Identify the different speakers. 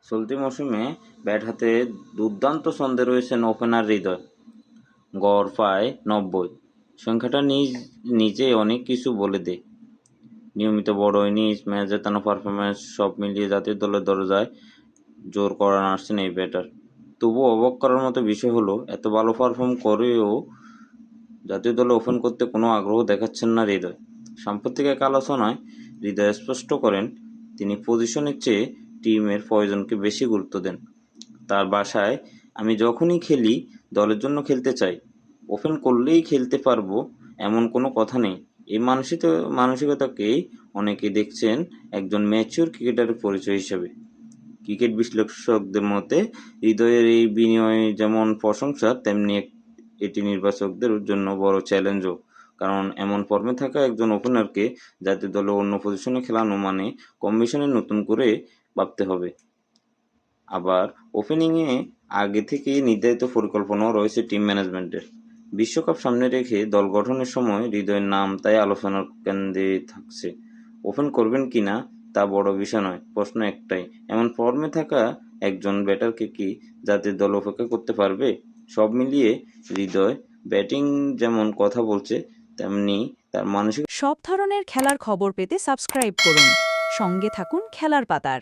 Speaker 1: চলতি মৌসুমে ব্যাট হাতে দুর্দান্ত ছন্দে রয়েছেন ওপেনার হৃদয়। গড় পায় ৯০। সংখ্যাটা নিজে অনেক কিছু বলে দেয়। নিয়মিত বড় ইনিংস, ম্যাচ জেতানো পারফরম্যান্স সব মিলিয়ে জাতীয় দলের দরজায় জোর করা নাড়ছেন এই ব্যাটার। তবুও অবাক করার মতো বিষয় হলো, এত ভালো পারফর্ম করেও জাতীয় দলে ওপেন করতে কোনো আগ্রহ দেখাচ্ছেন না হৃদয়। সাম্প্রতিক এক আলোচনায় হৃদয় স্পষ্ট করেন, তিনি পজিশনের চেয়ে টিমের প্রয়োজনকে বেশি গুরুত্ব দেন। তার ভাষায়, আমি যখনই খেলি দলের জন্য খেলতে চাই, ওপেন করলেই খেলতে পারবো এমন কোনো কথা নেই। এই মানসিকতাকেই অনেকে দেখছেন একজন ম্যাচিউর ক্রিকেটারের পরিচয় হিসেবে। ক্রিকেট বিশ্লেষকদের মতে হৃদয়ের এই বিনিময় যেমন প্রশংসা, তেমনি এটি নির্বাচকদের জন্য বড় চ্যালেঞ্জও। কারণ এমন ফর্মে থাকা একজন ওপেনারকে জাতীয় দলে অন্য পজিশনে খেলানো মানে কম্বিনেশনে নতুন করে ভাবতে হবে। আবার ওপেনিংয়ে আগে থেকেই নির্ধারিত পরিকল্পনাও রয়েছে টিম ম্যানেজমেন্টের। বিশ্বকাপ সামনে রেখে দল গঠনের সময় হৃদয়ের নাম তাই আলোচনার কেন্দ্রে থাকছে। ওপেন করবেন কিনা তা বড় বিষয় নয়, প্রশ্ন একটাই, এমন ফর্মে থাকা একজন ব্যাটারকে কি জাতীয় দল উপেক্ষা করতে পারবে? সব মিলিয়ে হৃদয় ব্যাটিং যেমন কথা বলছে, তেমনি তার মানসিক।
Speaker 2: সব ধরনের খেলার খবর পেতে সাবস্ক্রাইব করুন। সঙ্গে থাকুন খেলার পাতার।